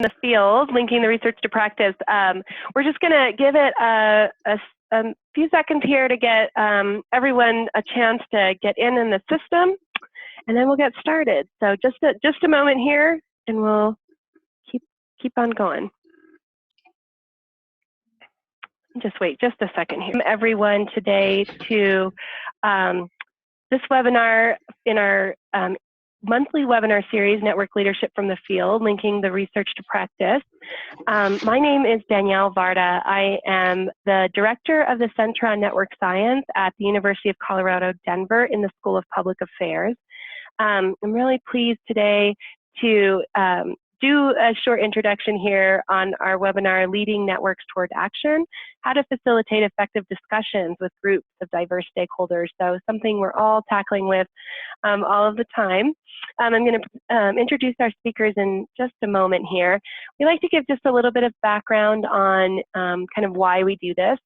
the field, linking the research to practice. We're just going to give it a few seconds here to get everyone a chance to get in the system, and then we'll get started. So just a moment here, and we'll keep on going. Just wait just a second here. Everyone today to this webinar in our monthly webinar series, Network Leadership from the Field, Linking the Research to Practice. My name is Danielle Varda. I am the director of the Center on Network Science at the University of Colorado, Denver in the School of Public Affairs. I'm really pleased today to do a short introduction here on our webinar, Leading Networks Toward Action, how to facilitate effective discussions with groups of diverse stakeholders. So something we're all tackling with all of the time. I'm going to introduce our speakers in just a moment here. We like to give just a little bit of background on kind of why we do this.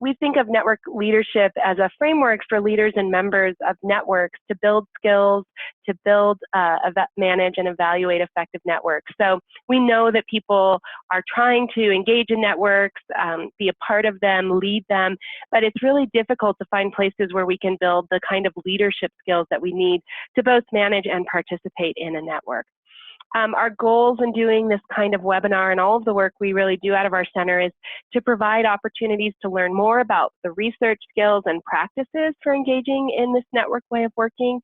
We think of network leadership as a framework for leaders and members of networks to build skills, to build, manage, and evaluate effective networks. So we know that people are trying to engage in networks, be a part of them, lead them, but it's really difficult to find places where we can build the kind of leadership skills that we need to both manage and participate in a network. Our goals in doing this kind of webinar and all of the work we really do out of our center is to provide opportunities to learn more about the research skills and practices for engaging in this network way of working,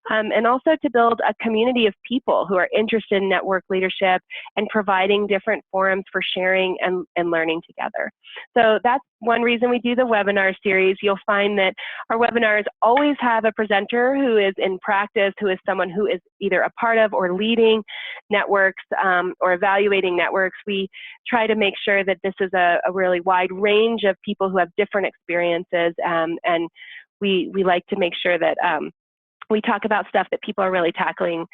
and also to build a community of people who are interested in network leadership and providing different forums for sharing and learning together. So that's one reason we do the webinar series. You'll find that our webinars always have a presenter who is in practice, who is someone who is either a part of or leading networks or evaluating networks. We try to make sure that this is a really wide range of people who have different experiences, and we like to make sure that we talk about stuff that people are really tackling,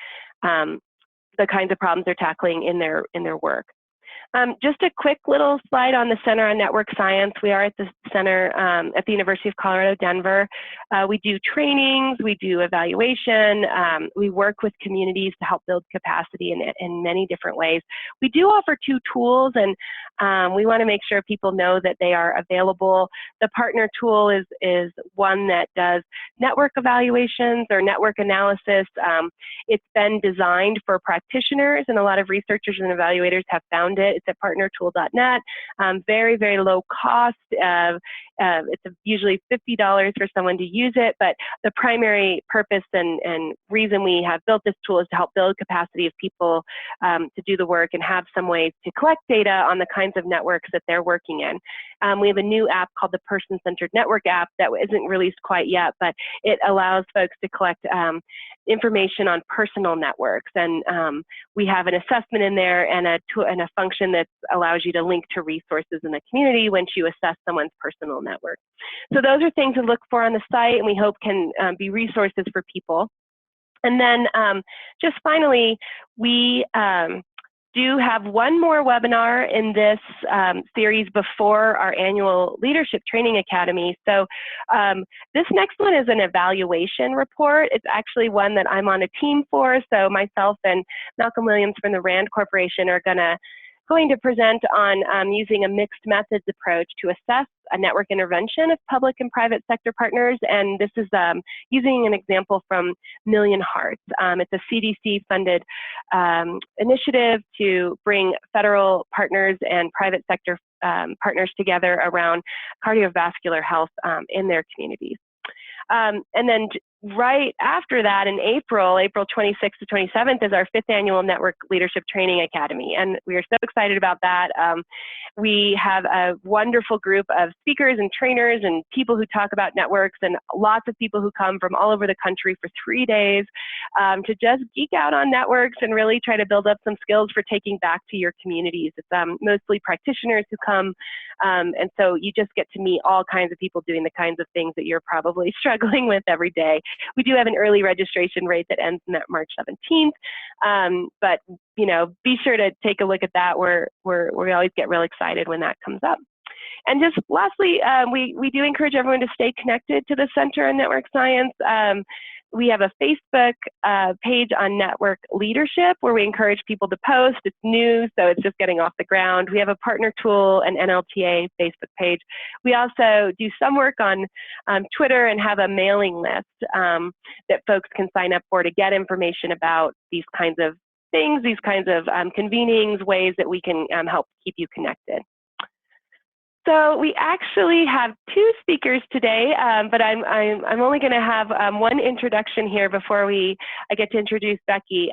the kinds of problems they're tackling in their work. Just a quick little slide on the Center on Network Science. We are at the center at the University of Colorado, Denver. We do trainings, we do evaluation, we work with communities to help build capacity in many different ways. We do offer 2 tools, and we want to make sure people know that they are available. The partner tool is one that does network evaluations or network analysis. It's been designed for practitioners, and a lot of researchers and evaluators have found it. It's at partnertool.net. Very, very low cost. It's usually $50 for someone to use it, but the primary purpose and reason we have built this tool is to help build capacity of people to do the work and have some ways to collect data on the kinds of networks that they're working in. We have a new app called the Person-Centered Network app that isn't released quite yet, but it allows folks to collect information on personal networks, and we have an assessment in there and a function that allows you to link to resources in the community once you assess someone's personal network. So those are things to look for on the site, and we hope can be resources for people. And then just finally, we do have one more webinar in this series before our annual Leadership Training Academy. So this next one is an evaluation report. It's actually one that I'm on a team for. So myself and Malcolm Williams from the RAND Corporation are going to present on using a mixed methods approach to assess a network intervention of public and private sector partners. And this is using an example from Million Hearts. It's a CDC-funded initiative to bring federal partners and private sector partners together around cardiovascular health in their communities. And then right after that, in April 26th to 27th, is our 5th annual Network Leadership Training Academy, and we are so excited about that. We have a wonderful group of speakers and trainers and people who talk about networks, and lots of people who come from all over the country for 3 days to just geek out on networks and really try to build up some skills for taking back to your communities. It's mostly practitioners who come, and so you just get to meet all kinds of people doing the kinds of things that you're probably struggling with every day. We do have an early registration rate that ends on March 17th, but be sure to take a look at that. We always get real excited when that comes up. And just lastly, we do encourage everyone to stay connected to the Center on Network Science. We have a Facebook page on network leadership where we encourage people to post. It's new, so it's just getting off the ground. We have a partner tool and NLTA Facebook page. We also do some work on Twitter and have a mailing list that folks can sign up for to get information about these kinds of things, these kinds of convenings, ways that we can help keep you connected. So we actually have two speakers today, but I'm only going to have one introduction here before I get to introduce Becky.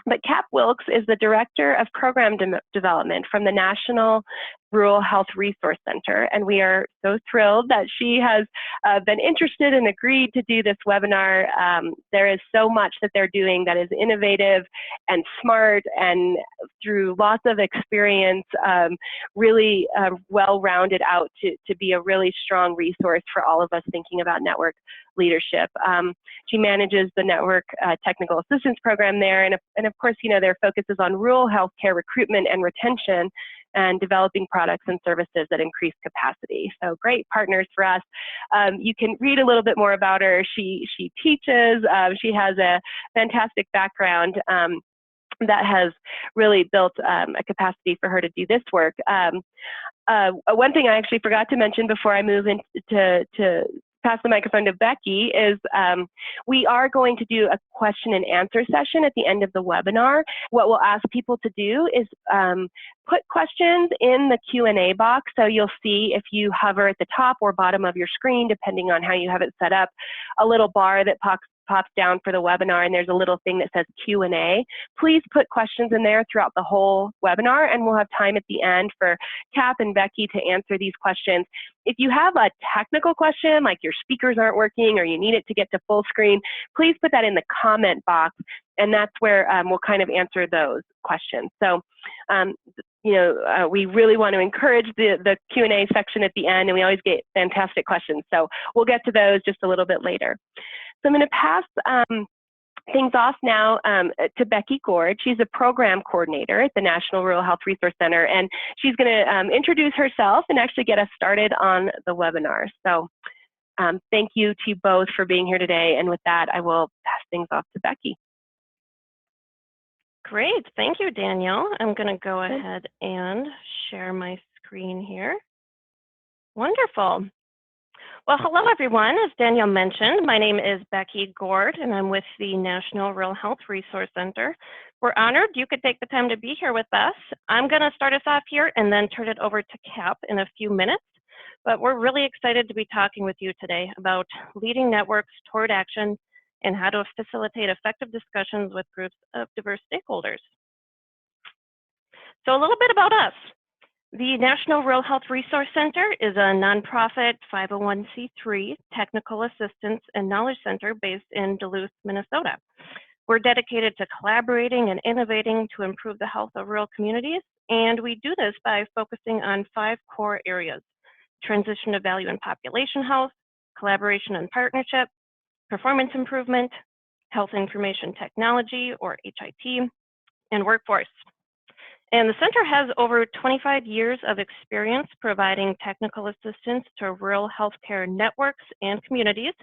But Cap Wilkes is the Director of Program Development from the National Rural Health Resource Center, and we are so thrilled that she has been interested and agreed to do this webinar. There is so much that they're doing that is innovative and smart, and through lots of experience, really well-rounded out to be a really strong resource for all of us thinking about network leadership. She manages the network technical assistance program there, and of course, you know, their focus is on rural healthcare recruitment and retention, and developing products and services that increase capacity. So great partners for us. You can read a little bit more about her. She teaches. She has a fantastic background that has really built a capacity for her to do this work. One thing I actually forgot to mention before I move into pass the microphone to Becky is we are going to do a question and answer session at the end of the webinar. What we'll ask people to do is put questions in the Q&A box. So you'll see, if you hover at the top or bottom of your screen, depending on how you have it set up, a little bar that pops down for the webinar, and there's a little thing that says Q&A. Please put questions in there throughout the whole webinar, and we'll have time at the end for Cap and Becky to answer these questions. If you have a technical question, like your speakers aren't working or you need it to get to full screen, please put that in the comment box, and that's where we'll kind of answer those questions. So, you know, we really want to encourage the Q&A section at the end, and we always get fantastic questions. So we'll get to those just a little bit later. So I'm going to pass things off now to Becky Gort. She's a program coordinator at the National Rural Health Resource Center, and she's going to introduce herself and actually get us started on the webinar. So thank you to you both for being here today, and with that, I will pass things off to Becky. Great, thank you, Danielle. I'm going to go ahead and share my screen here. Wonderful. Well, hello, everyone. As Danielle mentioned, my name is Becky Gort, and I'm with the National Rural Health Resource Center. We're honored you could take the time to be here with us. I'm going to start us off here and then turn it over to Cap in a few minutes. But we're really excited to be talking with you today about leading networks toward action and how to facilitate effective discussions with groups of diverse stakeholders. So a little bit about us. The National Rural Health Resource Center is a nonprofit 501c3 technical assistance and knowledge center based in Duluth, Minnesota. We're dedicated to collaborating and innovating to improve the health of rural communities, and we do this by focusing on 5 core areas: transition of value and population health, collaboration and partnership, performance improvement, health information technology, or HIT, and workforce. And the center has over 25 years of experience providing technical assistance to rural healthcare networks and communities,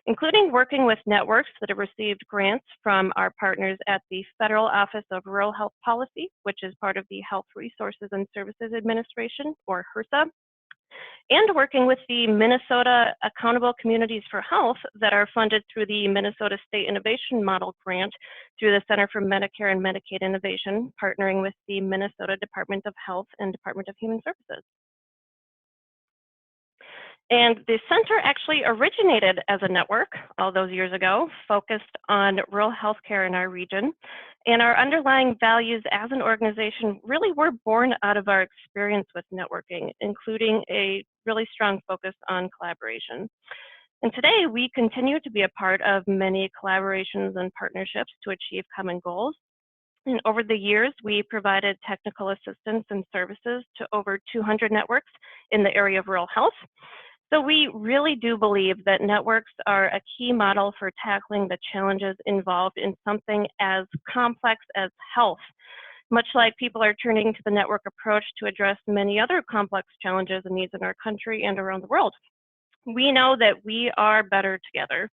including working with networks that have received grants from our partners at the Federal Office of Rural Health Policy, which is part of the Health Resources and Services Administration, or HRSA, and working with the Minnesota Accountable Communities for Health that are funded through the Minnesota State Innovation Model Grant through the Center for Medicare and Medicaid Innovation, partnering with the Minnesota Department of Health and Department of Human Services. And the center actually originated as a network all those years ago, focused on rural healthcare in our region. And our underlying values as an organization really were born out of our experience with networking, including a really strong focus on collaboration. And today, we continue to be a part of many collaborations and partnerships to achieve common goals. And over the years, we provided technical assistance and services to over 200 networks in the area of rural health. So we really do believe that networks are a key model for tackling the challenges involved in something as complex as health, much like people are turning to the network approach to address many other complex challenges and needs in our country and around the world. We know that we are better together,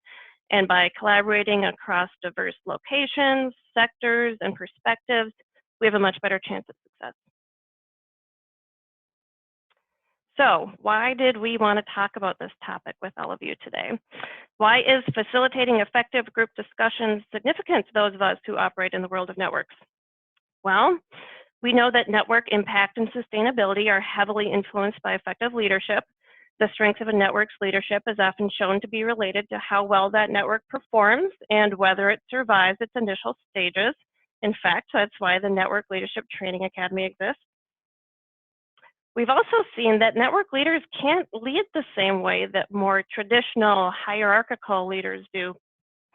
And by collaborating across diverse locations, sectors, and perspectives, we have a much better chance of success. So why did we want to talk about this topic with all of you today? Why is facilitating effective group discussions significant to those of us who operate in the world of networks? Well, we know that network impact and sustainability are heavily influenced by effective leadership. The strength of a network's leadership is often shown to be related to how well that network performs and whether it survives its initial stages. In fact, that's why the Network Leadership Training Academy exists. We've also seen that network leaders can't lead the same way that more traditional hierarchical leaders do.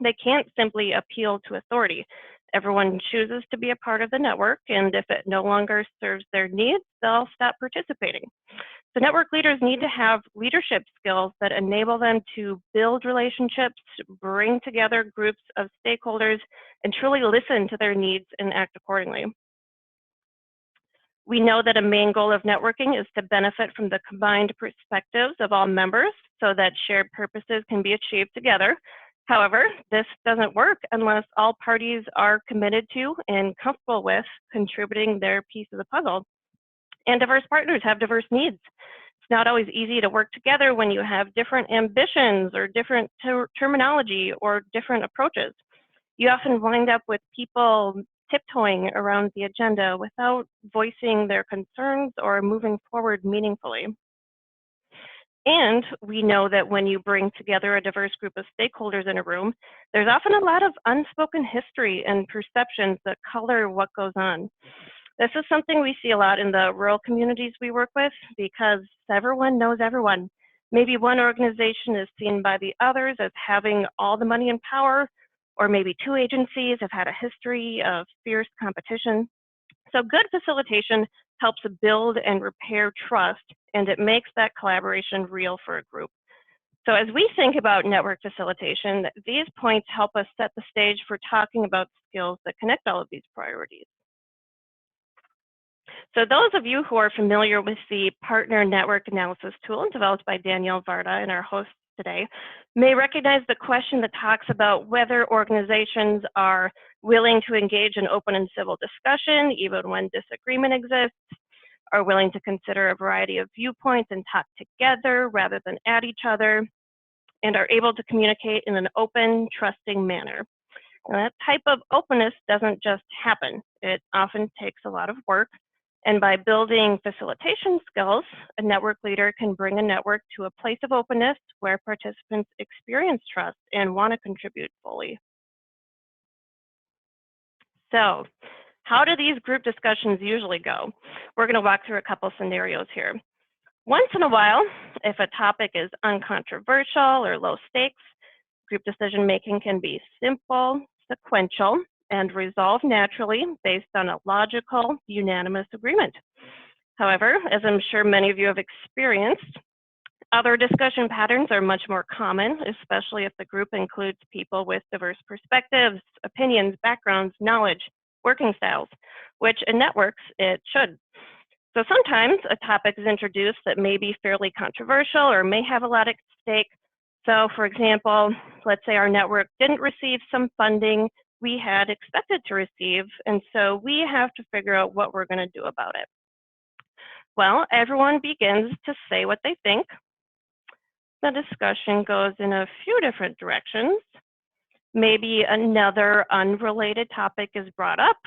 They can't simply appeal to authority. Everyone chooses to be a part of the network, and if it no longer serves their needs, they'll stop participating. So network leaders need to have leadership skills that enable them to build relationships, bring together groups of stakeholders, and truly listen to their needs and act accordingly. We know that a main goal of networking is to benefit from the combined perspectives of all members so that shared purposes can be achieved together. However, this doesn't work unless all parties are committed to and comfortable with contributing their piece of the puzzle. And diverse partners have diverse needs. It's not always easy to work together when you have different ambitions or different terminology or different approaches. You often wind up with people tiptoeing around the agenda without voicing their concerns or moving forward meaningfully. And we know that when you bring together a diverse group of stakeholders in a room, there's often a lot of unspoken history and perceptions that color what goes on. This is something we see a lot in the rural communities we work with because everyone knows everyone. Maybe one organization is seen by the others as having all the money and power, or maybe two agencies have had a history of fierce competition. So good facilitation helps build and repair trust, and it makes that collaboration real for a group. So as we think about network facilitation, these points help us set the stage for talking about skills that connect all of these priorities. So those of you who are familiar with the partner network analysis tool developed by Danielle Varda and our hosts today may recognize the question that talks about whether organizations are willing to engage in open and civil discussion even when disagreement exists, are willing to consider a variety of viewpoints and talk together rather than at each other, and are able to communicate in an open, trusting manner. And that type of openness doesn't just happen. It often takes a lot of work. And by building facilitation skills, a network leader can bring a network to a place of openness where participants experience trust and want to contribute fully. So, how do these group discussions usually go? We're going to walk through a couple scenarios here. Once in a while, if a topic is uncontroversial or low stakes, group decision making can be simple, sequential, and resolve naturally based on a logical, unanimous agreement. However, as I'm sure many of you have experienced, other discussion patterns are much more common, especially if the group includes people with diverse perspectives, opinions, backgrounds, knowledge, working styles, which in networks it should. So sometimes a topic is introduced that may be fairly controversial or may have a lot at stake. So for example, let's say our network didn't receive some funding we had expected to receive, and so we have to figure out what we're going to do about it. Well, everyone begins to say what they think. The discussion goes in a few different directions. Maybe another unrelated topic is brought up.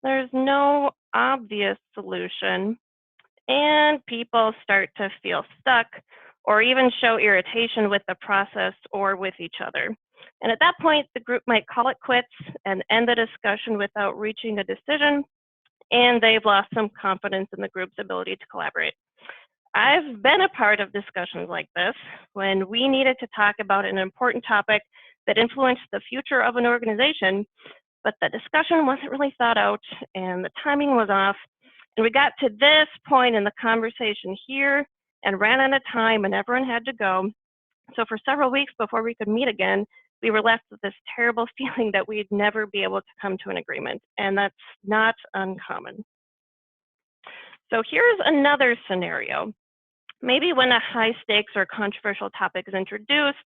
There's no obvious solution, and people start to feel stuck or even show irritation with the process or with each other. And at that point, the group might call it quits and end the discussion without reaching a decision, and they've lost some confidence in the group's ability to collaborate. I've been a part of discussions like this when we needed to talk about an important topic that influenced the future of an organization, but the discussion wasn't really thought out and the timing was off. And we got to this point in the conversation here and ran out of time and everyone had to go. So for several weeks before we could meet again, we were left with this terrible feeling that we'd never be able to come to an agreement, and that's not uncommon. So here's another scenario. Maybe when a high stakes or controversial topic is introduced,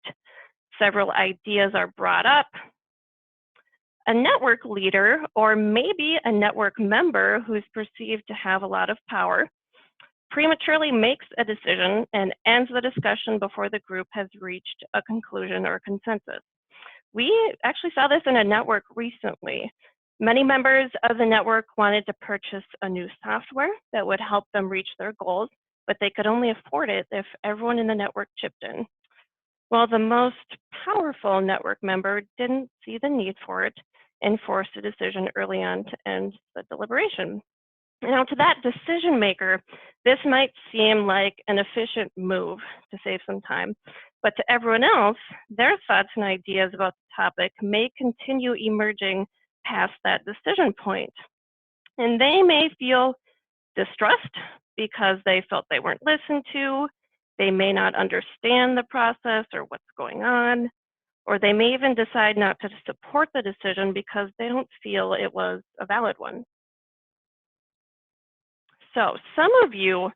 Several ideas are brought up. A network leader, or maybe a network member who's perceived to have a lot of power, prematurely makes a decision and ends the discussion before the group has reached a conclusion or consensus. We actually saw this in a network recently. Many members of the network wanted to purchase a new software that would help them reach their goals, but they could only afford it if everyone in the network chipped in. Well, the most powerful network member didn't see the need for it and forced a decision early on to end the deliberation. Now, to that decision maker, this might seem like an efficient move to save some time, but to everyone else, their thoughts and ideas about the topic may continue emerging past that decision point. And they may feel distrust because they felt they weren't listened to, they may not understand the process or what's going on, or they may even decide not to support the decision because they don't feel it was a valid one. So some of you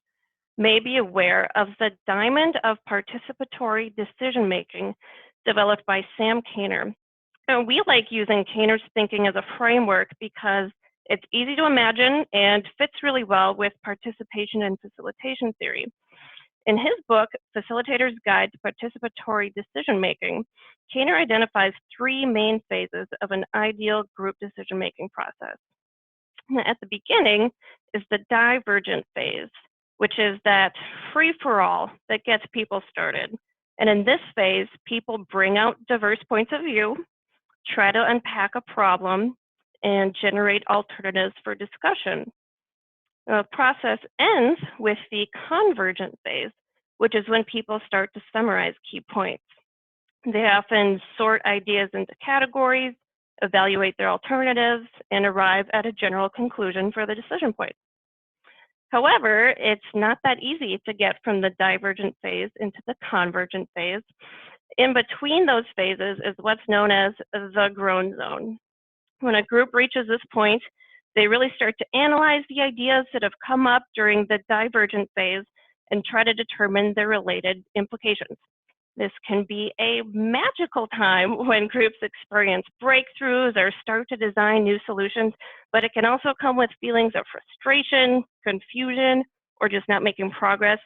may be aware of the diamond of participatory decision-making developed by Sam Kainer. And we like using Kainer's thinking as a framework because it's easy to imagine and fits really well with participation and facilitation theory. In his book, Facilitator's Guide to Participatory Decision-Making, Kainer identifies 3 main phases of an ideal group decision-making process. At the beginning is the divergent phase, which is that free-for-all that gets people started. And in this phase, people bring out diverse points of view, try to unpack a problem, and generate alternatives for discussion. The process ends with the convergent phase, which is when people start to summarize key points. They often sort ideas into categories, evaluate their alternatives, and arrive at a general conclusion for the decision point. However, it's not that easy to get from the divergent phase into the convergent phase. In between those phases is what's known as the groan zone. When a group reaches this point, they really start to analyze the ideas that have come up during the divergent phase and try to determine their related implications. This can be a magical time when groups experience breakthroughs or start to design new solutions, but it can also come with feelings of frustration, confusion, or just not making progress.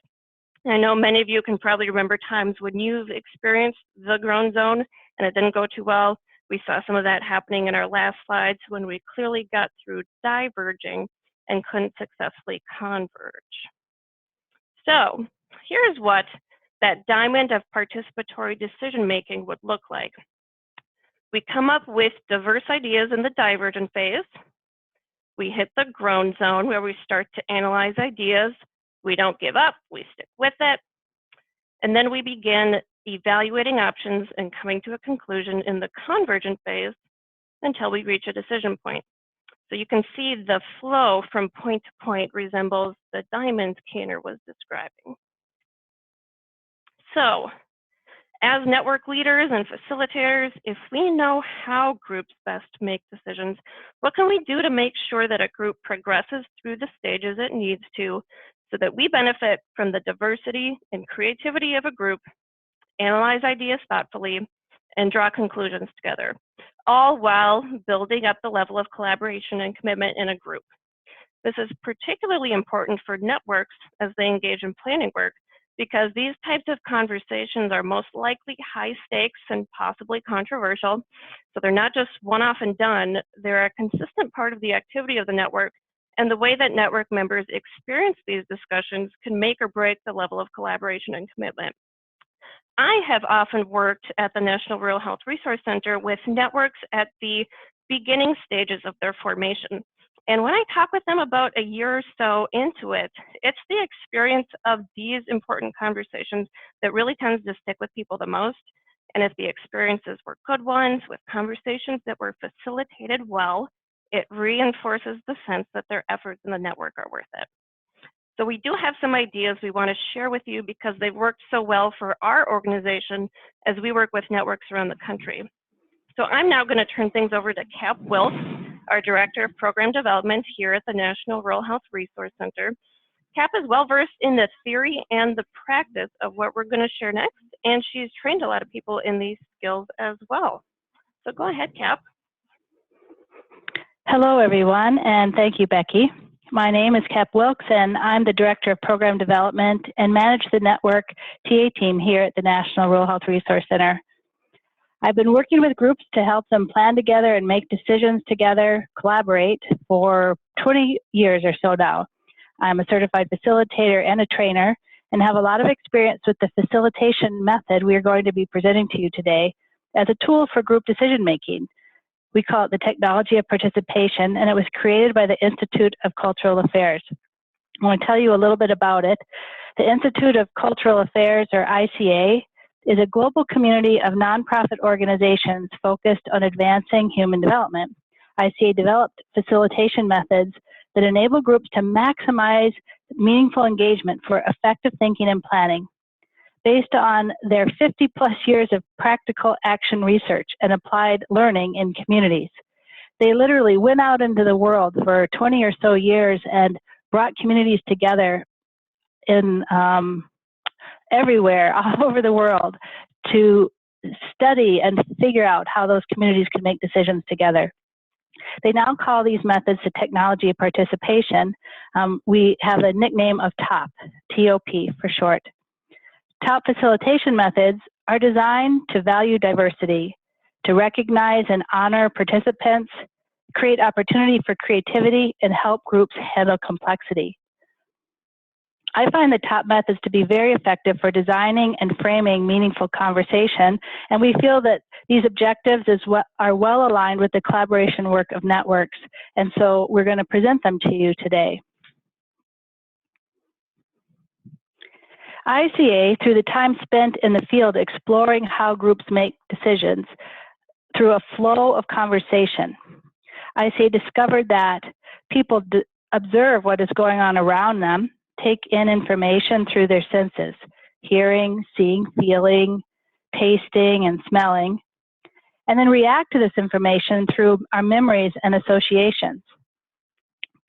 I know many of you can probably remember times when you've experienced the groan zone and it didn't go too well. We saw some of that happening in our last slides when we clearly got through diverging and couldn't successfully converge. So here's what that diamond of participatory decision-making would look like. We come up with diverse ideas in the divergent phase. We hit the groan zone where we start to analyze ideas. We don't give up, we stick with it. And then we begin evaluating options and coming to a conclusion in the convergent phase until we reach a decision point. So you can see the flow from point to point resembles the diamond Kainer was describing. So, as network leaders and facilitators, if we know how groups best make decisions, what can we do to make sure that a group progresses through the stages it needs to so that we benefit from the diversity and creativity of a group, analyze ideas thoughtfully, and draw conclusions together, all while building up the level of collaboration and commitment in a group? This is particularly important for networks as they engage in planning work, because these types of conversations are most likely high stakes and possibly controversial. So they're not just one-off and done, they're a consistent part of the activity of the network, and the way that network members experience these discussions can make or break the level of collaboration and commitment. I have often worked at the National Rural Health Resource Center with networks at the beginning stages of their formation. And when I talk with them about a year or so into it, it's the experience of these important conversations that really tends to stick with people the most. And if the experiences were good ones with conversations that were facilitated well, it reinforces the sense that their efforts in the network are worth it. So we do have some ideas we want to share with you because they've worked so well for our organization as we work with networks around the country. So I'm now going to turn things over to Cap Wilkes, our Director of Program Development here at the National Rural Health Resource Center. Cap is well versed in the theory and the practice of what we're going to share next, and she's trained a lot of people in these skills as well. So go ahead, Cap. Hello, everyone, and thank you, Becky. My name is Kim Wilkes, and I'm the Director of Program Development and manage the network TA team here at the National Rural Health Resource Center. I've been working with groups to help them plan together and make decisions together, collaborate for 20 years or so now. I'm a certified facilitator and a trainer and have a lot of experience with the facilitation method we are going to be presenting to you today as a tool for group decision making. We call it the technology of participation, and it was created by the Institute of Cultural Affairs. I want to tell you a little bit about it. The Institute of Cultural Affairs, or ICA, is a global community of nonprofit organizations focused on advancing human development. ICA developed facilitation methods that enable groups to maximize meaningful engagement for effective thinking and planning. Based on their 50-plus years of practical action research and applied learning in communities. They literally went out into the world for 20 or so years and brought communities together in everywhere, all over the world, to study and figure out how those communities could make decisions together. They now call these methods the technology of participation. We have a nickname of TOP, T-O-P for short. TOP facilitation methods are designed to value diversity, to recognize and honor participants, create opportunity for creativity, and help groups handle complexity. I find the TOP methods to be very effective for designing and framing meaningful conversation, and we feel that these objectives are well aligned with the collaboration work of networks, and so we're going to present them to you today. ICA, through the time spent in the field exploring how groups make decisions through a flow of conversation, ICA discovered that people observe what is going on around them, take in information through their senses, hearing, seeing, feeling, tasting, and smelling, and then react to this information through our memories and associations.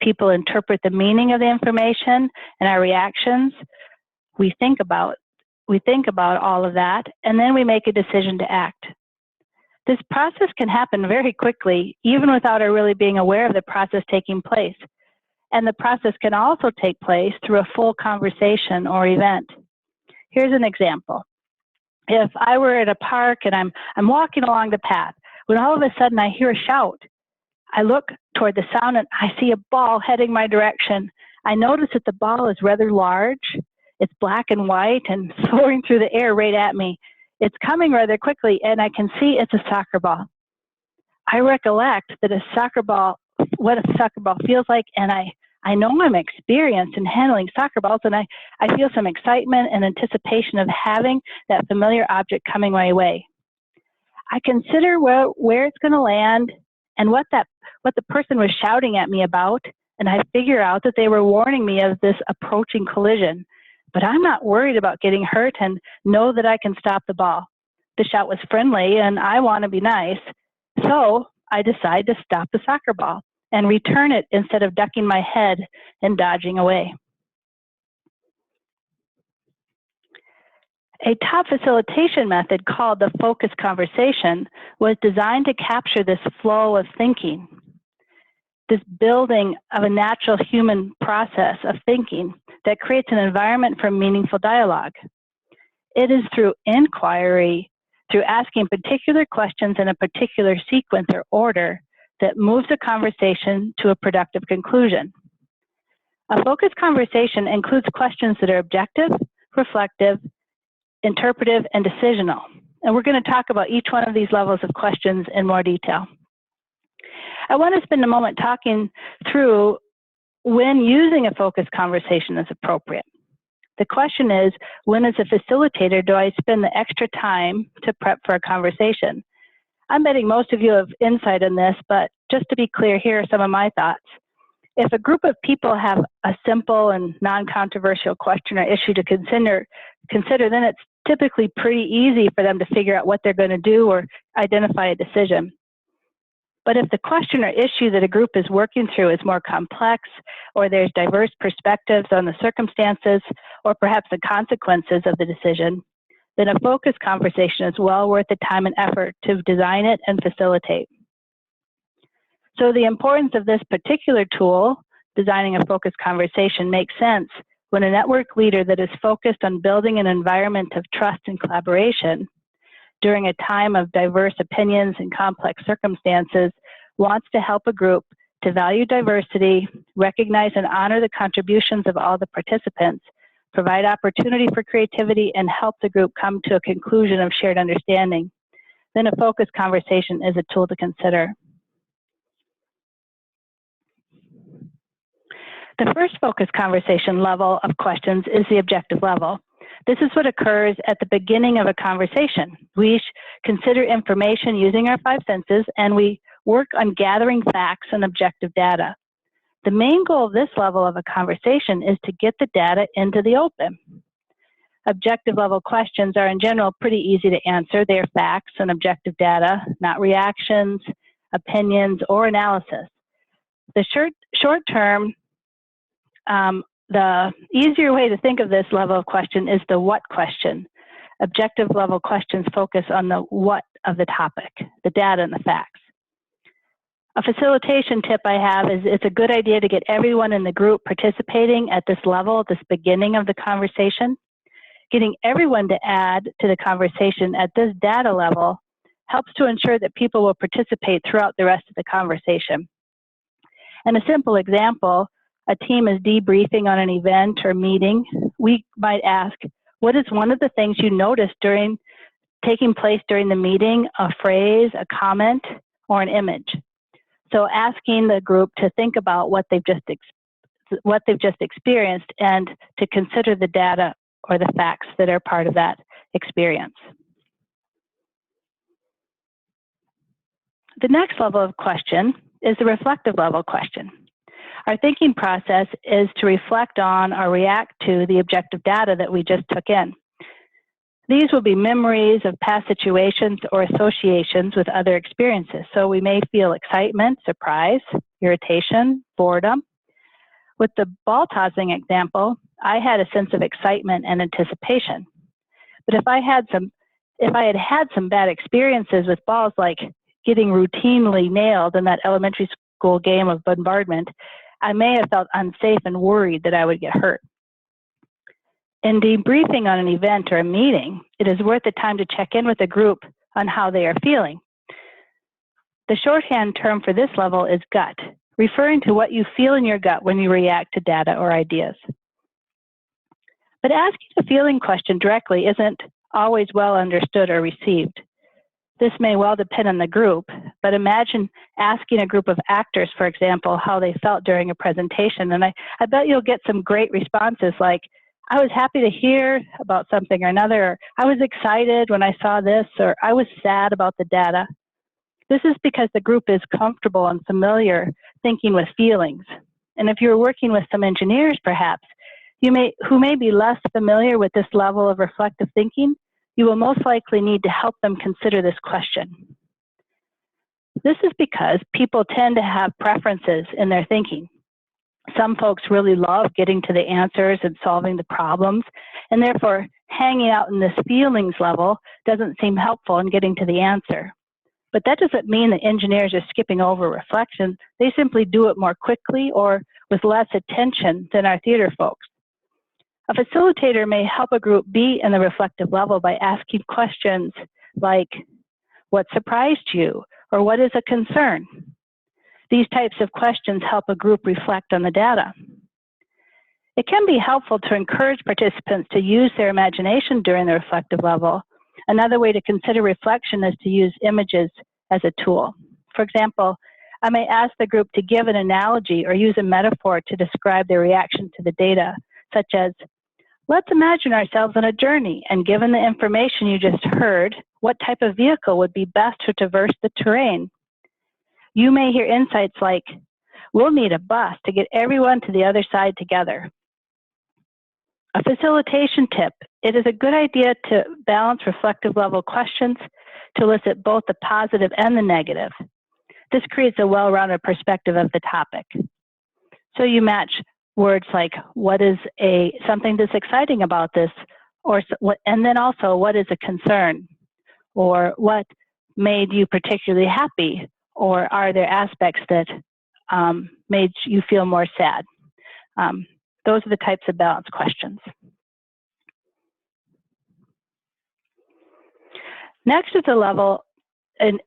People interpret the meaning of the information and our reactions. We think about all of that, and then we make a decision to act. This process can happen very quickly, even without our really being aware of the process taking place. And the process can also take place through a full conversation or event. Here's an example. If I were at a park and I'm walking along the path, when all of a sudden I hear a shout, I look toward the sound and I see a ball heading my direction. I notice that the ball is rather large. It's black and white and soaring through the air right at me. It's coming rather quickly, and I can see it's a soccer ball. I recollect that what a soccer ball feels like, and I know I'm experienced in handling soccer balls, and I feel some excitement and anticipation of having that familiar object coming my way. I consider where it's going to land and what the person was shouting at me about, and I figure out that they were warning me of this approaching collision. But I'm not worried about getting hurt and know that I can stop the ball. The shout was friendly and I want to be nice, so I decide to stop the soccer ball and return it instead of ducking my head and dodging away. A top facilitation method called the focused conversation was designed to capture this flow of thinking, this building of a natural human process of thinking that creates an environment for meaningful dialogue. It is through inquiry, through asking particular questions in a particular sequence or order, that moves a conversation to a productive conclusion. A focused conversation includes questions that are objective, reflective, interpretive, and decisional. And we're going to talk about each one of these levels of questions in more detail. I want to spend a moment talking through when using a focused conversation is appropriate. The question is, when as a facilitator do I spend the extra time to prep for a conversation? I'm betting most of you have insight in this, but just to be clear, here are some of my thoughts. If a group of people have a simple and non-controversial question or issue to consider, then it's typically pretty easy for them to figure out what they're going to do or identify a decision. But if the question or issue that a group is working through is more complex, or there's diverse perspectives on the circumstances, or perhaps the consequences of the decision, then a focused conversation is well worth the time and effort to design it and facilitate. So the importance of this particular tool, designing a focused conversation, makes sense when a network leader that is focused on building an environment of trust and collaboration during a time of diverse opinions and complex circumstances wants to help a group to value diversity, recognize and honor the contributions of all the participants, provide opportunity for creativity, and help the group come to a conclusion of shared understanding. Then a focused conversation is a tool to consider. The first focused conversation level of questions is the objective level. This is what occurs at the beginning of a conversation. We consider information using our 5 senses, and we work on gathering facts and objective data. The main goal of this level of a conversation is to get the data into the open. Objective level questions are in general pretty easy to answer. They are facts and objective data, not reactions, opinions, or analysis. The short term, the easier way to think of this level of question is the what question. Objective level questions focus on the what of the topic, the data and the facts. A facilitation tip I have is it's a good idea to get everyone in the group participating at this level, at this beginning of the conversation. Getting everyone to add to the conversation at this data level helps to ensure that people will participate throughout the rest of the conversation. And a simple example, a team is debriefing on an event or meeting. We might ask, what is one of the things you noticed taking place during the meeting, a phrase, a comment, or an image? So asking the group to think about what they've just experienced and to consider the data or the facts that are part of that experience. The next level of question is the reflective level question. Our thinking process is to reflect on or react to the objective data that we just took in. These will be memories of past situations or associations with other experiences. So we may feel excitement, surprise, irritation, boredom. With the ball tossing example, I had a sense of excitement and anticipation. But if I had had some bad experiences with balls, like getting routinely nailed in that elementary school game of bombardment, I may have felt unsafe and worried that I would get hurt. In debriefing on an event or a meeting, it is worth the time to check in with the group on how they are feeling. The shorthand term for this level is gut, referring to what you feel in your gut when you react to data or ideas. But asking a feeling question directly isn't always well understood or received. This may well depend on the group, but imagine asking a group of actors, for example, how they felt during a presentation, and I bet you'll get some great responses like, I was happy to hear about something or another, or I was excited when I saw this, or I was sad about the data. This is because the group is comfortable and familiar thinking with feelings. And if you're working with some engineers, perhaps, who may be less familiar with this level of reflective thinking, you will most likely need to help them consider this question. This is because people tend to have preferences in their thinking. Some folks really love getting to the answers and solving the problems, and therefore hanging out in this feelings level doesn't seem helpful in getting to the answer. But that doesn't mean that engineers are skipping over reflection. They simply do it more quickly or with less attention than our theater folks. A facilitator may help a group be in the reflective level by asking questions like, what surprised you? Or what is a concern? These types of questions help a group reflect on the data. It can be helpful to encourage participants to use their imagination during the reflective level. Another way to consider reflection is to use images as a tool. For example, I may ask the group to give an analogy or use a metaphor to describe their reaction to the data, such as, let's imagine ourselves on a journey, and given the information you just heard, what type of vehicle would be best to traverse the terrain? You may hear insights like, we'll need a bus to get everyone to the other side together. A facilitation tip, it is a good idea to balance reflective level questions to elicit both the positive and the negative. This creates a well-rounded perspective of the topic. So you match words like, what is something that's exciting about this? And then also, what is a concern? Or what made you particularly happy? Or are there aspects that made you feel more sad? Those are the types of balanced questions. Next is the level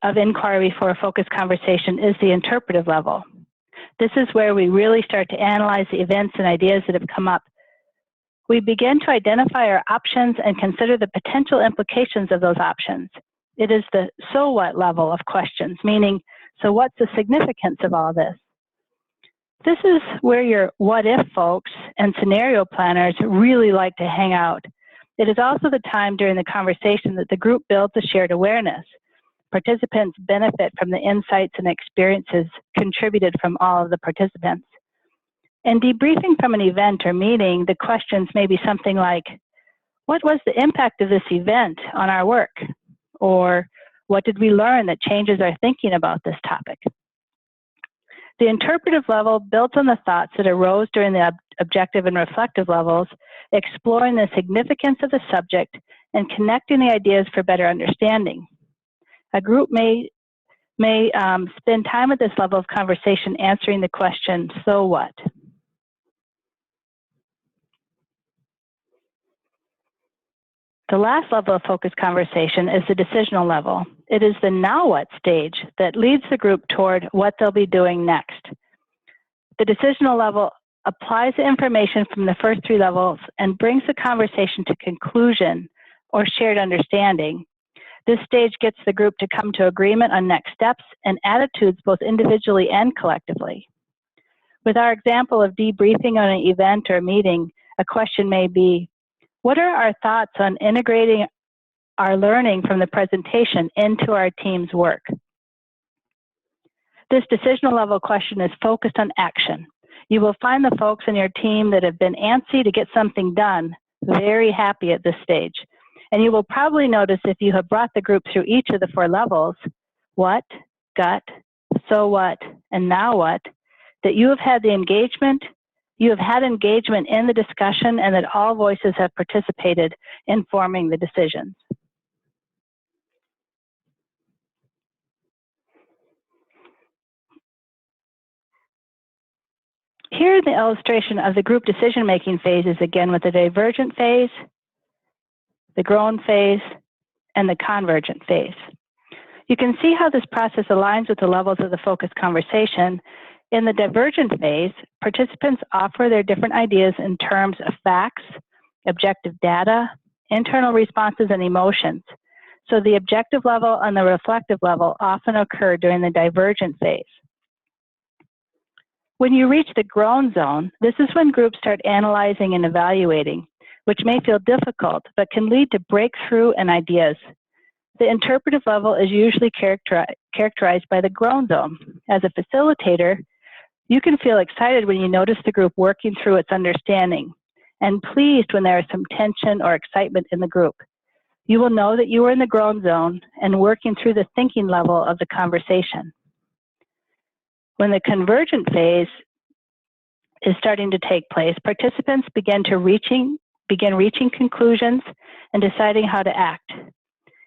of inquiry for a focused conversation is the interpretive level. This is where we really start to analyze the events and ideas that have come up. We begin to identify our options and consider the potential implications of those options. It is the so what level of questions, meaning, so what's the significance of all this? This is where your what if folks and scenario planners really like to hang out. It is also the time during the conversation that the group builds a shared awareness. Participants benefit from the insights and experiences contributed from all of the participants. In debriefing from an event or meeting, the questions may be something like, what was the impact of this event on our work? Or what did we learn that changes our thinking about this topic? The interpretive level builds on the thoughts that arose during the objective and reflective levels, exploring the significance of the subject and connecting the ideas for better understanding. A group may spend time at this level of conversation answering the question, so what? The last level of focused conversation is the decisional level. It is the now what stage that leads the group toward what they'll be doing next. The decisional level applies the information from the first three levels and brings the conversation to conclusion or shared understanding. This stage gets the group to come to agreement on next steps and attitudes both individually and collectively. With our example of debriefing on an event or meeting, a question may be, what are our thoughts on integrating our learning from the presentation into our team's work? This decisional level question is focused on action. You will find the folks in your team that have been antsy to get something done very happy at this stage. And you will probably notice if you have brought the group through each of the four levels, what, gut, so what, and now what, that you have had engagement in the discussion and that all voices have participated in forming the decisions. Here the illustration of the group decision-making phases again with the divergent phase, the grown phase, and the convergent phase. You can see how this process aligns with the levels of the focused conversation. In the divergent phase, participants offer their different ideas in terms of facts, objective data, internal responses, and emotions. So the objective level and the reflective level often occur during the divergent phase. When you reach the grown zone, this is when groups start analyzing and evaluating, which may feel difficult, but can lead to breakthrough and ideas. The interpretive level is usually characterized by the grown zone. As a facilitator, you can feel excited when you notice the group working through its understanding, and pleased when there is some tension or excitement in the group. You will know that you are in the grown zone and working through the thinking level of the conversation. When the convergent phase is starting to take place, participants begin reaching conclusions and deciding how to act.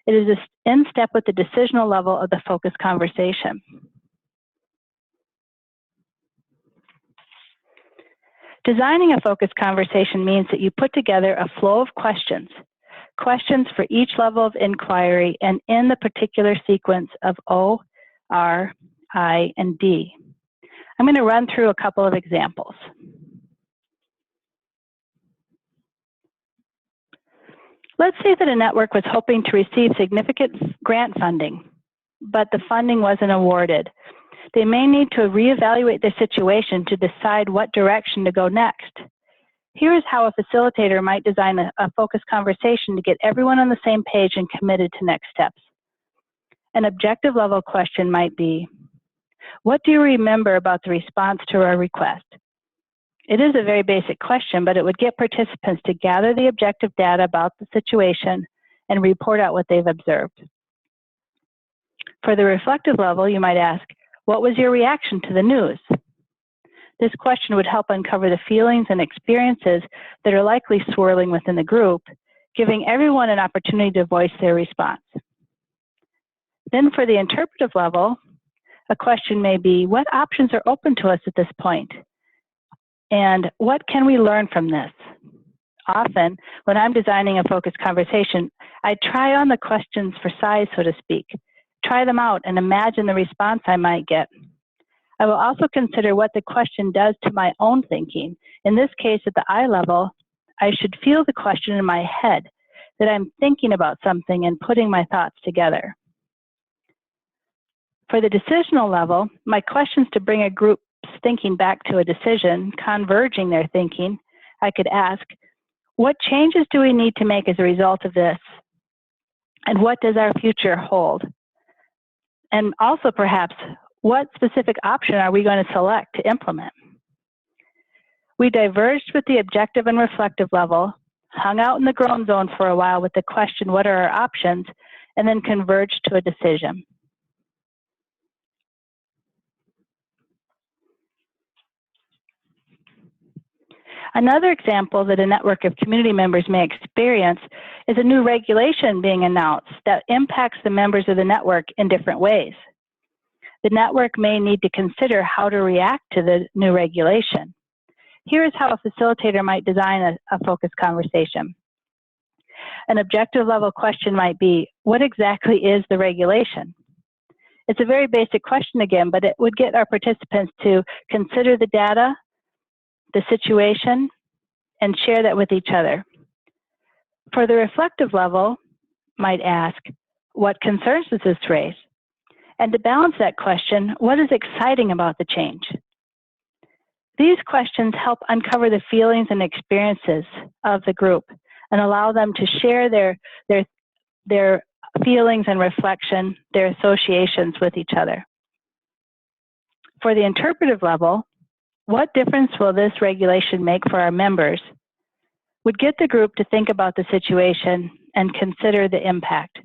It is in step with the decisional level of the focused conversation. Designing a focused conversation means that you put together a flow of questions for each level of inquiry and in the particular sequence of O, R, I, and D. I'm going to run through a couple of examples. Let's say that a network was hoping to receive significant grant funding, but the funding wasn't awarded. They may need to reevaluate their situation to decide what direction to go next. Here is how a facilitator might design a focused conversation to get everyone on the same page and committed to next steps. An objective level question might be, what do you remember about the response to our request? It is a very basic question, but it would get participants to gather the objective data about the situation and report out what they've observed. For the reflective level, you might ask, what was your reaction to the news? This question would help uncover the feelings and experiences that are likely swirling within the group giving everyone an opportunity to voice their response. Then for the interpretive level, a question may be, what options are open to us at this point? And what can we learn from this? Often, when I'm designing a focused conversation, I try on the questions for size, so to speak. Try them out and imagine the response I might get. I will also consider what the question does to my own thinking. In this case, at the I level, I should feel the question in my head, that I'm thinking about something and putting my thoughts together. For the decisional level, my questions to bring a group's thinking back to a decision, converging their thinking, I could ask, what changes do we need to make as a result of this? And what does our future hold? And also perhaps, what specific option are we going to select to implement? We diverged with the objective and reflective level, hung out in the groan zone for a while with the question, what are our options? And then converged to a decision. Another example that a network of community members may experience is a new regulation being announced that impacts the members of the network in different ways. The network may need to consider how to react to the new regulation. Here is how a facilitator might design a focused conversation. An objective level question might be, what exactly is the regulation? It's a very basic question again, but it would get our participants to consider the data, the situation, and share that with each other. For the reflective level, might ask, what concerns does this raise? And to balance that question, what is exciting about the change? These questions help uncover the feelings and experiences of the group and allow them to share their feelings and reflection, their associations with each other. For the interpretive level, what difference will this regulation make for our members? Would get the group to think about the situation and consider the impact.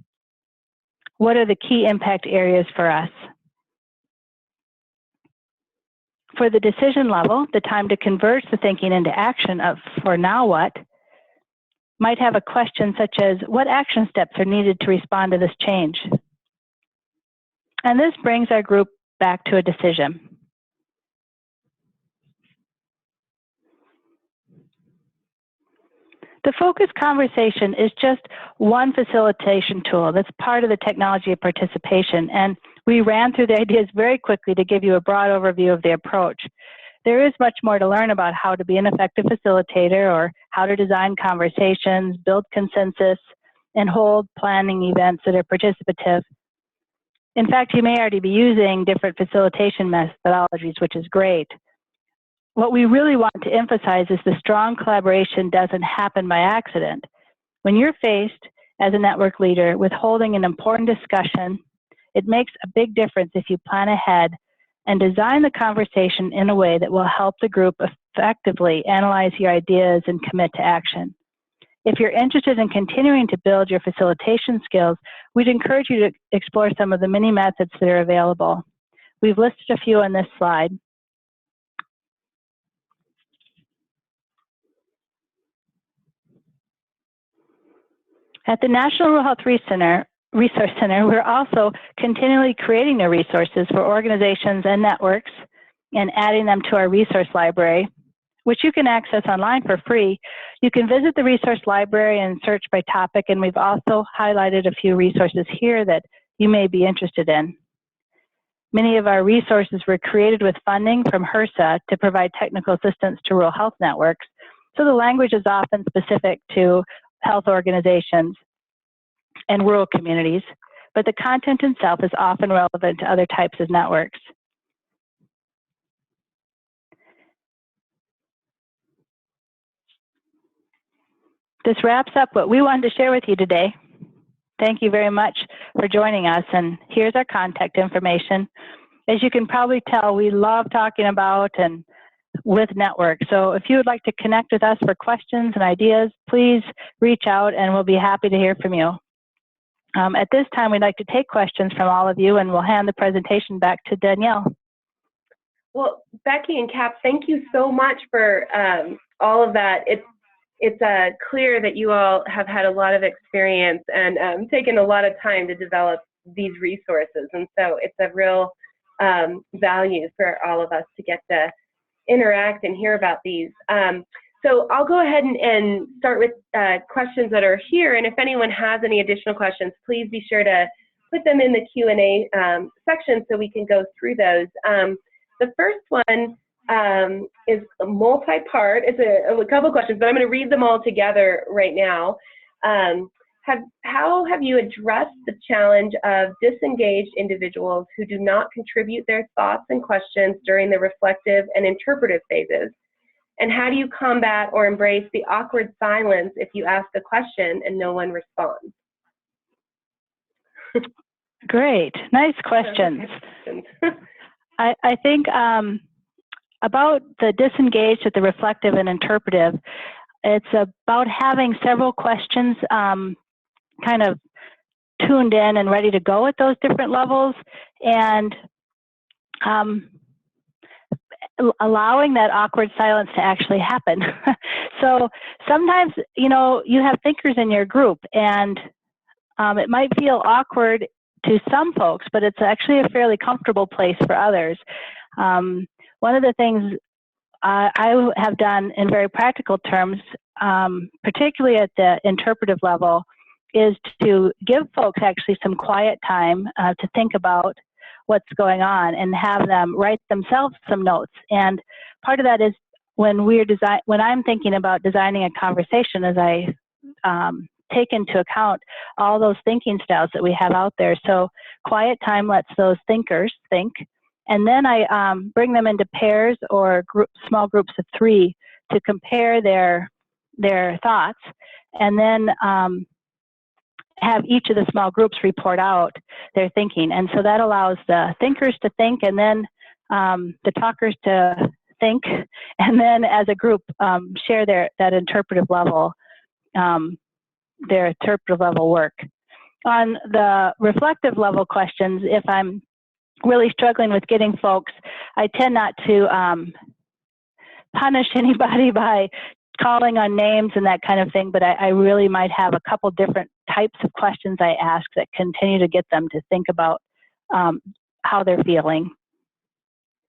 What are the key impact areas for us? For the decision level, the time to converge the thinking into action of for now what, might have a question such as, what action steps are needed to respond to this change? And this brings our group back to a decision. The focused conversation is just one facilitation tool that's part of the technology of participation, and we ran through the ideas very quickly to give you a broad overview of the approach. There is much more to learn about how to be an effective facilitator or how to design conversations, build consensus, and hold planning events that are participative. In fact, you may already be using different facilitation methodologies, which is great. What we really want to emphasize is the strong collaboration doesn't happen by accident. When you're faced as a network leader with holding an important discussion, it makes a big difference if you plan ahead and design the conversation in a way that will help the group effectively analyze your ideas and commit to action. If you're interested in continuing to build your facilitation skills, we'd encourage you to explore some of the many methods that are available. We've listed a few on this slide. At the National Rural Health Resource Center, we're also continually creating new resources for organizations and networks and adding them to our resource library, which you can access online for free. You can visit the resource library and search by topic, and we've also highlighted a few resources here that you may be interested in. Many of our resources were created with funding from HRSA to provide technical assistance to rural health networks, so the language is often specific to health organizations and rural communities, but the content itself is often relevant to other types of networks. This wraps up what we wanted to share with you today. Thank you very much for joining us, and here's our contact information. As you can probably tell, we love talking about and with networks. So if you would like to connect with us for questions and ideas, please reach out and we'll be happy to hear from you. At this time, we'd like to take questions from all of you, and we'll hand the presentation back to Danielle. Well, Becky and Cap, thank you so much for all of that. it's clear that you all have had a lot of experience and taken a lot of time to develop these resources. And so it's a real value for all of us to get to interact and hear about these. So I'll go ahead and start with questions that are here. And if anyone has any additional questions, please be sure to put them in the Q&A section so we can go through those. The first one is a multi-part. It's a couple questions, but I'm going to read them all together right now. How have you addressed the challenge of disengaged individuals who do not contribute their thoughts and questions during the reflective and interpretive phases? And how do you combat or embrace the awkward silence if you ask a question and no one responds? Great, nice questions. I think about the disengaged with the reflective and interpretive, it's about having several questions kind of tuned in and ready to go at those different levels, and allowing that awkward silence to actually happen. So sometimes, you know, you have thinkers in your group, and it might feel awkward to some folks, but it's actually a fairly comfortable place for others. One of the things I have done in very practical terms, particularly at the interpretive level, is to give folks actually some quiet time to think about what's going on and have them write themselves some notes. And part of that is when I'm thinking about designing a conversation, as I take into account all those thinking styles that we have out there. So quiet time lets those thinkers think, and then I bring them into pairs or small groups of 3 to compare their thoughts, and then have each of the small groups report out their thinking. And so that allows the thinkers to think, and then the talkers to think, and then as a group share that interpretive level, their interpretive level work. On the reflective level questions, if I'm really struggling with getting folks, I tend not to punish anybody by calling on names and that kind of thing, but I really might have a couple different types of questions I ask that continue to get them to think about how they're feeling.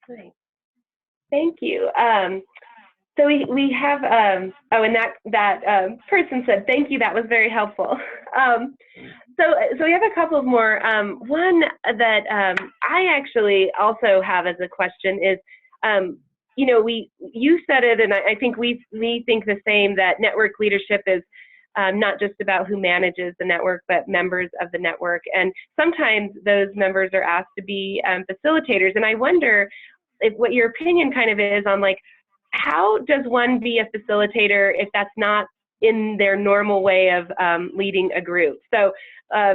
Great. Thank you. So we have, oh, and that person said, thank you, that was very helpful. So we have a couple more. One that I actually also have as a question is, you know, you said it, and I think we think the same, that network leadership is not just about who manages the network, but members of the network. And sometimes those members are asked to be facilitators. And I wonder what your opinion kind of is on, like, how does one be a facilitator if that's not in their normal way of leading a group? So,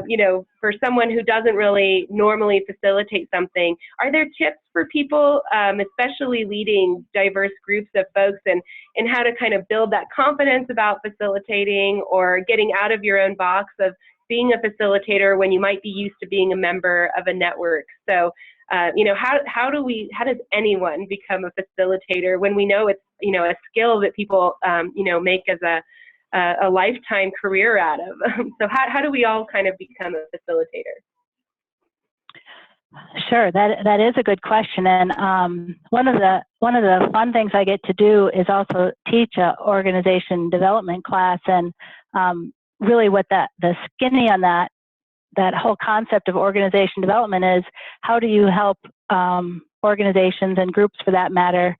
you know, for someone who doesn't really normally facilitate something, are there tips for people, especially leading diverse groups of folks, and how to kind of build that confidence about facilitating or getting out of your own box of being a facilitator when you might be used to being a member of a network? So, you know, how does anyone become a facilitator when we know it's, you know, a skill that people, you know, make as a lifetime career out of? So how do we all kind of become a facilitator? Sure, that is a good question, and one of the fun things I get to do is also teach an organization development class, and really what the skinny on that whole concept of organization development is, how do you help organizations and groups, for that matter,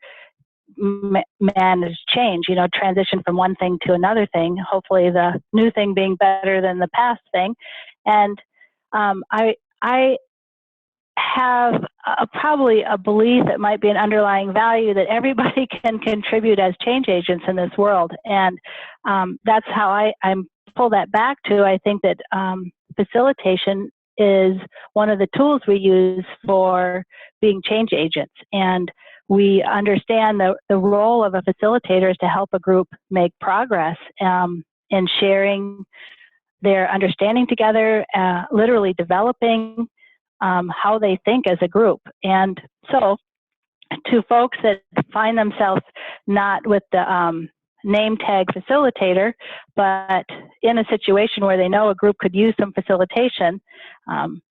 manage change, you know, transition from one thing to another thing, hopefully the new thing being better than the past thing. And I have probably a belief that might be an underlying value that everybody can contribute as change agents in this world. And that's how I pull that back to. I think that facilitation is one of the tools we use for being change agents. And we understand the role of a facilitator is to help a group make progress in sharing their understanding together, literally developing how they think as a group. And so to folks that find themselves not with the name tag facilitator, but in a situation where they know a group could use some facilitation, and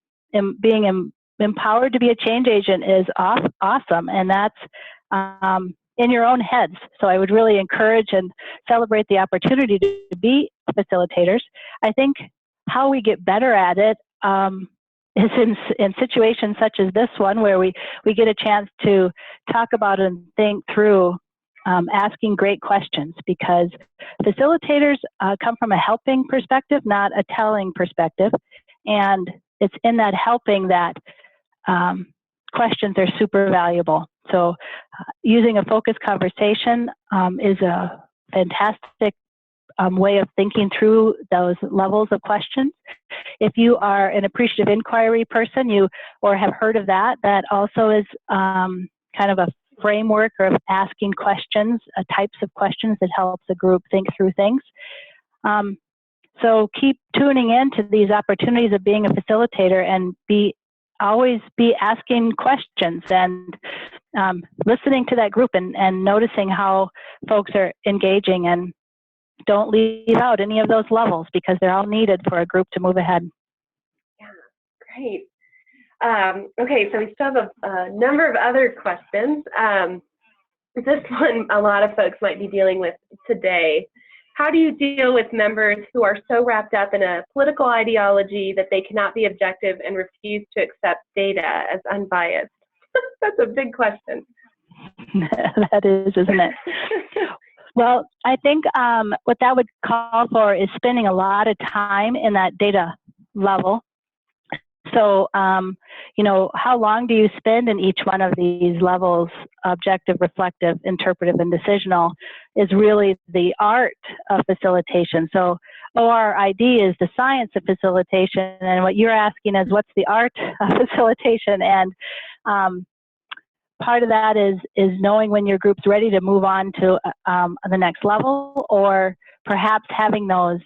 being empowered to be a change agent is awesome, and that's in your own heads. So I would really encourage and celebrate the opportunity to be facilitators. I think how we get better at it is in situations such as this one, where we get a chance to talk about and think through asking great questions, because facilitators come from a helping perspective, not a telling perspective. And it's in that helping that questions are super valuable. So using a focused conversation is a fantastic way of thinking through those levels of questions. If you are an appreciative inquiry person, or have heard of that, that also is kind of a framework of asking questions, types of questions that helps a group think through things. So keep tuning in to these opportunities of being a facilitator, and always be asking questions and listening to that group and noticing how folks are engaging, and don't leave out any of those levels, because they're all needed for a group to move ahead. Yeah, great. Okay, so we still have a number of other questions. This one a lot of folks might be dealing with today. How do you deal with members who are so wrapped up in a political ideology that they cannot be objective and refuse to accept data as unbiased? That's a big question. That is, isn't it? Well, I think what that would call for is spending a lot of time in that data level. So, how long do you spend in each one of these levels, objective, reflective, interpretive, and decisional, is really the art of facilitation. So ORID is the science of facilitation, and what you're asking is what's the art of facilitation, and part of that is knowing when your group's ready to move on to the next level, or perhaps having those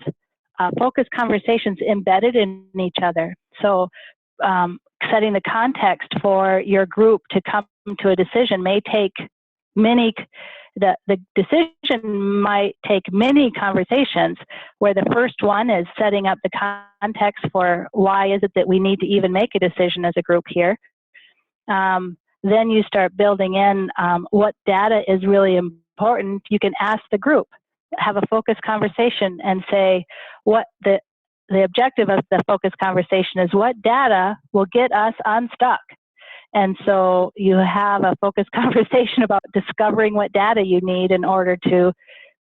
focused conversations embedded in each other. So setting the context for your group to come to a decision may take the decision might take many conversations, where the first one is setting up the context for why is it that we need to even make a decision as a group here. Then you start building in what data is really important. You can ask the group, have a focused conversation, and say what the objective of the focused conversation is, what data will get us unstuck. And so you have a focused conversation about discovering what data you need in order to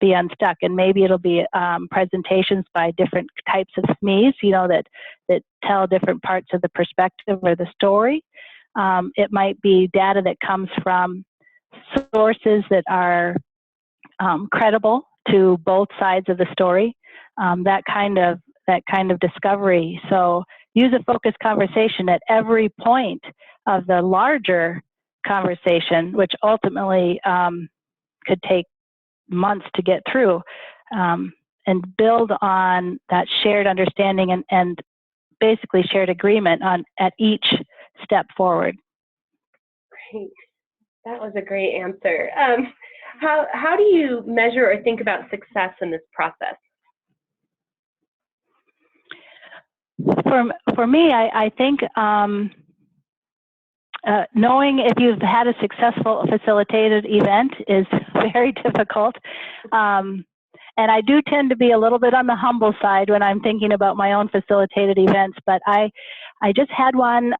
be unstuck. And maybe it'll be presentations by different types of SMEs, that tell different parts of the perspective or the story. It might be data that comes from sources that are credible to both sides of the story. That kind of discovery. So use a focused conversation at every point of the larger conversation, which ultimately could take months to get through, and build on that shared understanding and basically shared agreement at each step forward. Great. That was a great answer. How do you measure or think about success in this process? For me, I think knowing if you've had a successful facilitated event is very difficult. And I do tend to be a little bit on the humble side when I'm thinking about my own facilitated events, but I just had one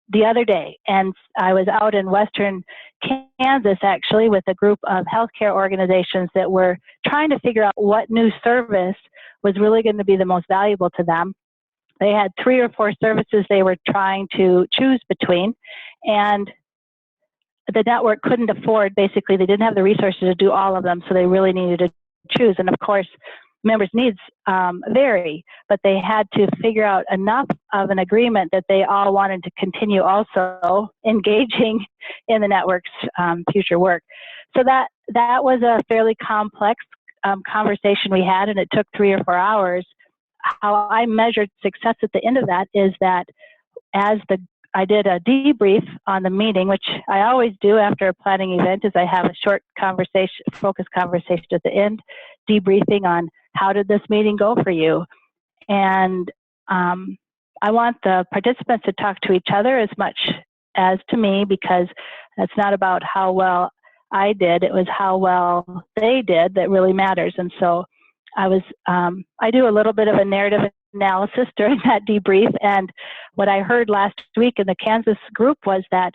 the other day, and I was out in western Kansas actually with a group of healthcare organizations that were trying to figure out what new service was really going to be the most valuable to them. They had 3 or 4 services they were trying to choose between, and the network couldn't afford, basically they didn't have the resources to do all of them, so they really needed to choose. And of course, members' needs vary, but they had to figure out enough of an agreement that they all wanted to continue also engaging in the network's future work. So that was a fairly complex conversation we had, and it took 3 or 4 hours. How I measured success at the end of that is that as the I did a debrief on the meeting, which I always do after a planning event, is I have a short conversation, focused conversation at the end, debriefing on how did this meeting go for you. And I want the participants to talk to each other as much as to me, because it's not about how well I did, it was how well they did that really matters. And so I do a little bit of a narrative analysis during that debrief, and what I heard last week in the Kansas group was that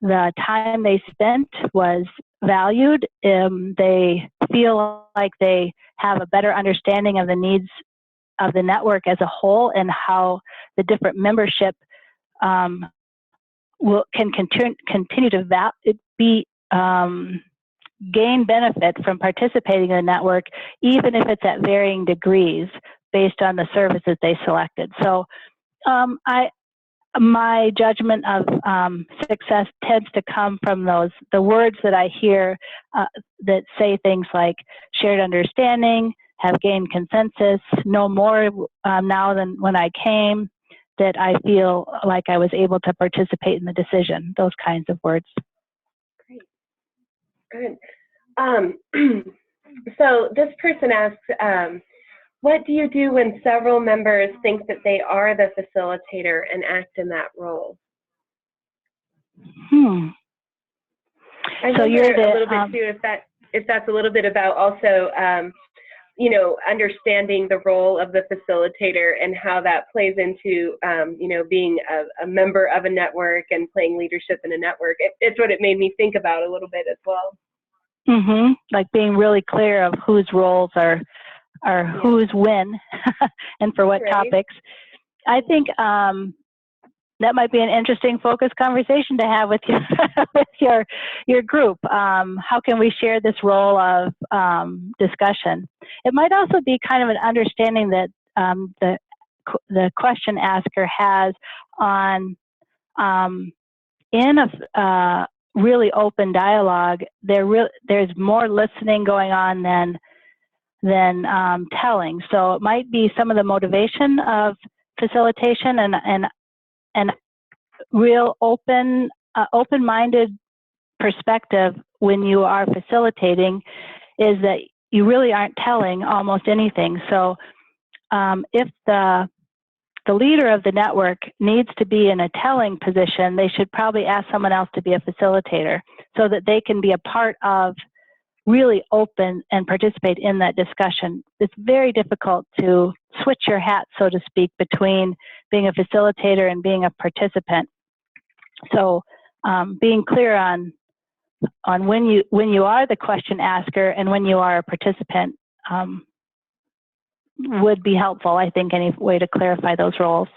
the time they spent was valued. They feel like they have a better understanding of the needs of the network as a whole and how the different membership can continue to gain benefit from participating in the network, even if it's at varying degrees based on the services they selected. So my judgment of success tends to come from the words that I hear that say things like shared understanding, have gained consensus, know more now than when I came, that I feel like I was able to participate in the decision, those kinds of words. Great. Good. So this person asks, what do you do when several members think that they are the facilitator and act in that role? I so you're a little bit too, if that's a little bit about also, you know, understanding the role of the facilitator and how that plays into, you know, being a member of a network and playing leadership in a network. It's what it made me think about a little bit as well. Like being really clear of whose roles are who's when and for what topics. I think that might be an interesting focused conversation to have with your group. How can we share this role of discussion? It might also be kind of an understanding that the question asker has on in a really open dialogue. There's more listening going on than telling. So it might be some of the motivation of facilitation and real open-minded perspective when you are facilitating is that you really aren't telling almost anything. So if the leader of the network needs to be in a telling position, they should probably ask someone else to be a facilitator so that they can be a part of really open and participate in that discussion. It's very difficult to switch your hat, so to speak, between being a facilitator and being a participant. So being clear on when you are the question asker and when you are a participant would be helpful, I think, any way to clarify those roles.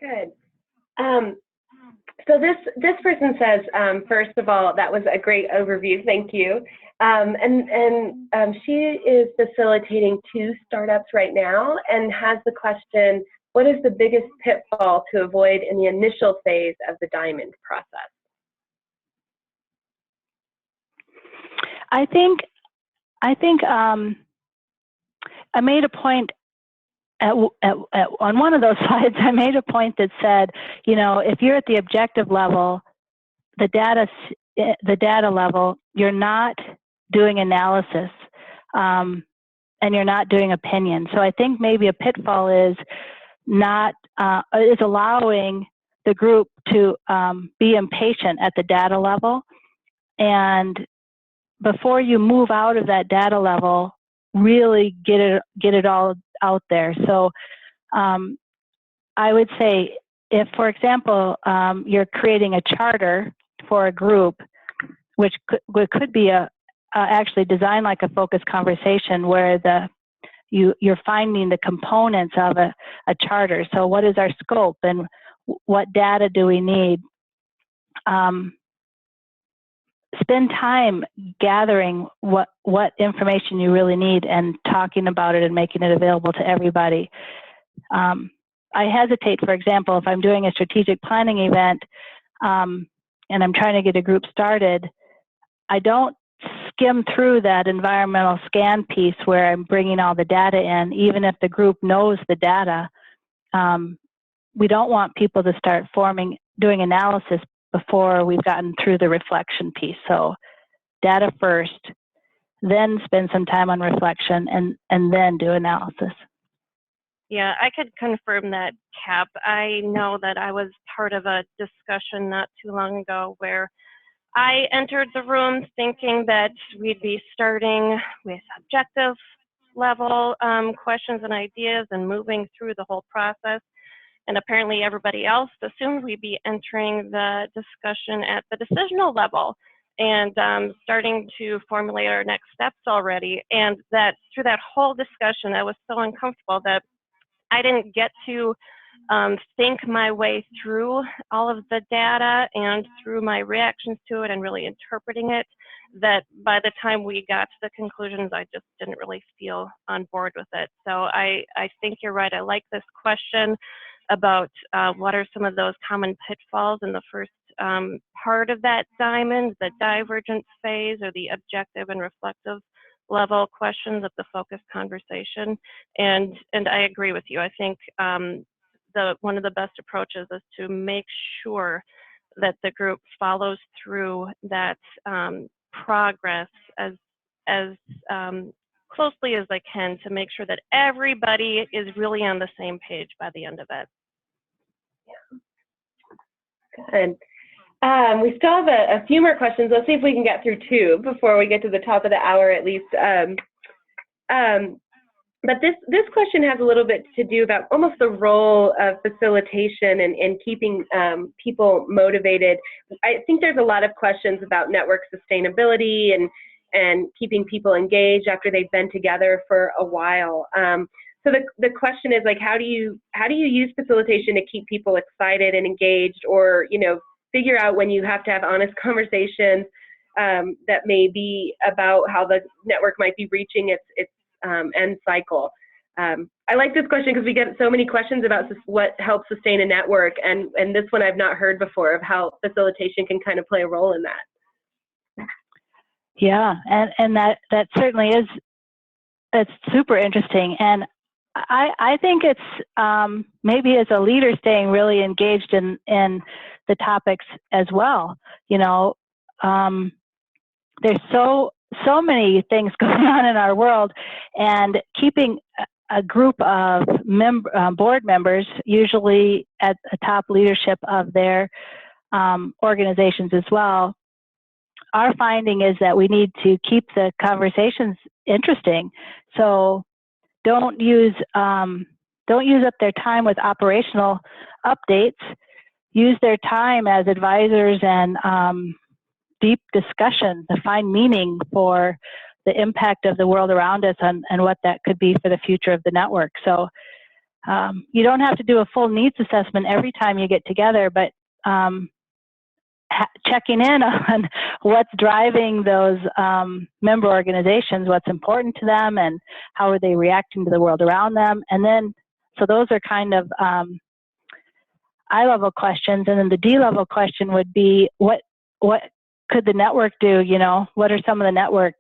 Good. So this person says, first of all, that was a great overview. Thank you. She is facilitating 2 startups right now and has the question, what is the biggest pitfall to avoid in the initial phase of the diamond process? I think I made a point on one of those slides. I made a point that said, you know, if you're at the objective level, the data level, you're not doing analysis and you're not doing opinion. So I think maybe a pitfall is allowing the group to be impatient at the data level, and before you move out of that data level, really get it all out there. So I would say if, for example, you're creating a charter for a group, which could be actually designed like a focused conversation where you're finding the components of a charter. So what is our scope and what data do we need? Spend time gathering what information you really need and talking about it and making it available to everybody. I hesitate, for example, if I'm doing a strategic planning event and I'm trying to get a group started, I don't skim through that environmental scan piece where I'm bringing all the data in, even if the group knows the data. we don't want people to start doing analysis before we've gotten through the reflection piece. So data first, then spend some time on reflection, and then do analysis. Yeah, I could confirm that, Cap. I know that I was part of a discussion not too long ago where I entered the room thinking that we'd be starting with objective level questions and ideas and moving through the whole process. And apparently everybody else assumed we'd be entering the discussion at the decisional level and starting to formulate our next steps already. And that through that whole discussion, I was so uncomfortable that I didn't get to think my way through all of the data and through my reactions to it and really interpreting it, that by the time we got to the conclusions, I just didn't really feel on board with it. So I think you're right. I like this question about what are some of those common pitfalls in the first part of that diamond, the divergence phase or the objective and reflective level questions of the focused conversation. And I agree with you. I think one of the best approaches is to make sure that the group follows through that progress as closely as they can to make sure that everybody is really on the same page by the end of it. Good. We still have a few more questions. Let's see if we can get through two before we get to the top of the hour at least. But this question has a little bit to do about almost the role of facilitation and keeping people motivated. I think there's a lot of questions about network sustainability and keeping people engaged after they've been together for a while. So the question is, like, how do you use facilitation to keep people excited and engaged, or figure out when you have to have honest conversations that may be about how the network might be reaching its end cycle. I like this question because we get so many questions about what helps sustain a network, and this one I've not heard before, of how facilitation can kind of play a role in that. Yeah, and that certainly is, it's super interesting, and I think it's maybe as a leader staying really engaged in the topics as well. There's so many things going on in our world, and keeping a group of board members, usually at the top leadership of their organizations as well, our finding is that we need to keep the conversations interesting. So don't use up their time with operational updates. Use their time as advisors and deep discussion to find meaning for the impact of the world around us and what that could be for the future of the network. So you don't have to do a full needs assessment every time you get together, but checking in on what's driving those member organizations, what's important to them, and how are they reacting to the world around them. And then, so those are kind of I-level questions. And then the D-level question would be, what could the network do? What are some of the network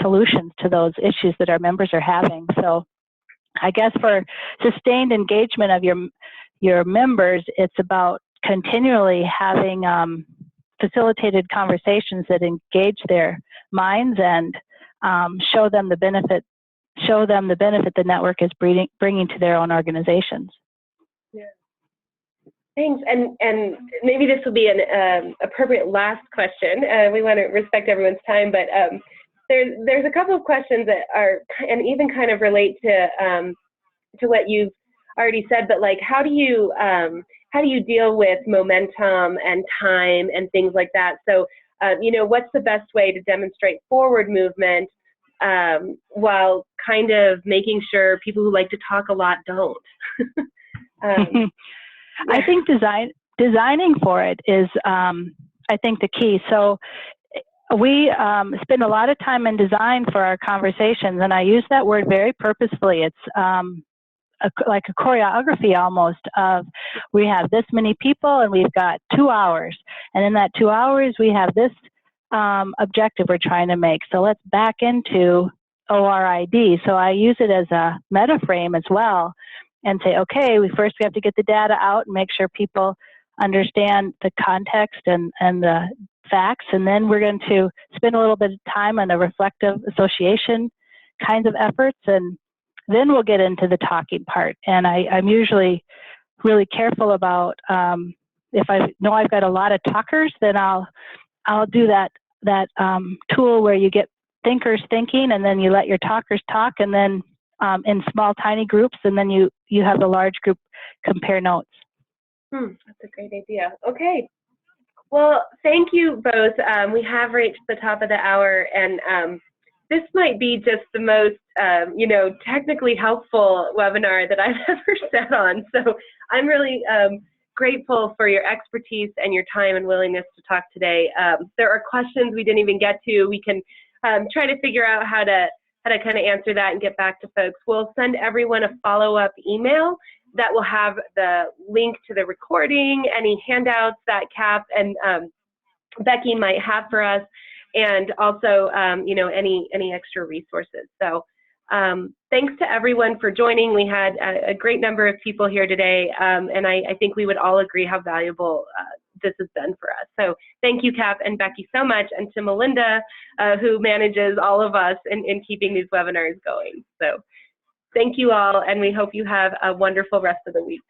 solutions to those issues that our members are having? So I guess for sustained engagement of your members, it's about continually having facilitated conversations that engage their minds and show them the benefit the network is bringing to their own organizations. Yeah. Thanks. And maybe this will be an appropriate last question. We want to respect everyone's time, but there's a couple of questions that are, and even kind of relate to what you've already said, but like, how do you deal with momentum and time and things like that? So, what's the best way to demonstrate forward movement while kind of making sure people who like to talk a lot don't? I think designing for it is, I think, the key. So we spend a lot of time in design for our conversations, and I use that word very purposefully. It's like a choreography almost of, we have this many people and we've got 2 hours, and in that 2 hours we have this objective we're trying to make. So let's back into ORID. So I use it as a meta frame as well, and say, okay, first we have to get the data out and make sure people understand the context and the facts, and then we're going to spend a little bit of time on the reflective association kinds of efforts, and then we'll get into the talking part. And I'm usually really careful about if I know I've got a lot of talkers, then I'll do that tool where you get thinkers thinking, and then you let your talkers talk, and then in small tiny groups, and then you have the large group compare notes. That's a great idea. Okay. Well, thank you both. We have reached the top of the hour, and this might be just the most, technically helpful webinar that I've ever sat on. So I'm really grateful for your expertise and your time and willingness to talk today. There are questions we didn't even get to. We can try to figure out how to kind of answer that and get back to folks. We'll send everyone a follow-up email that will have the link to the recording, any handouts that Cap and Becky might have for us, and also, any extra resources. So thanks to everyone for joining. We had a great number of people here today, and I think we would all agree how valuable this has been for us. So thank you, Cap and Becky, so much, and to Melinda, who manages all of us in keeping these webinars going. So thank you all, and we hope you have a wonderful rest of the week.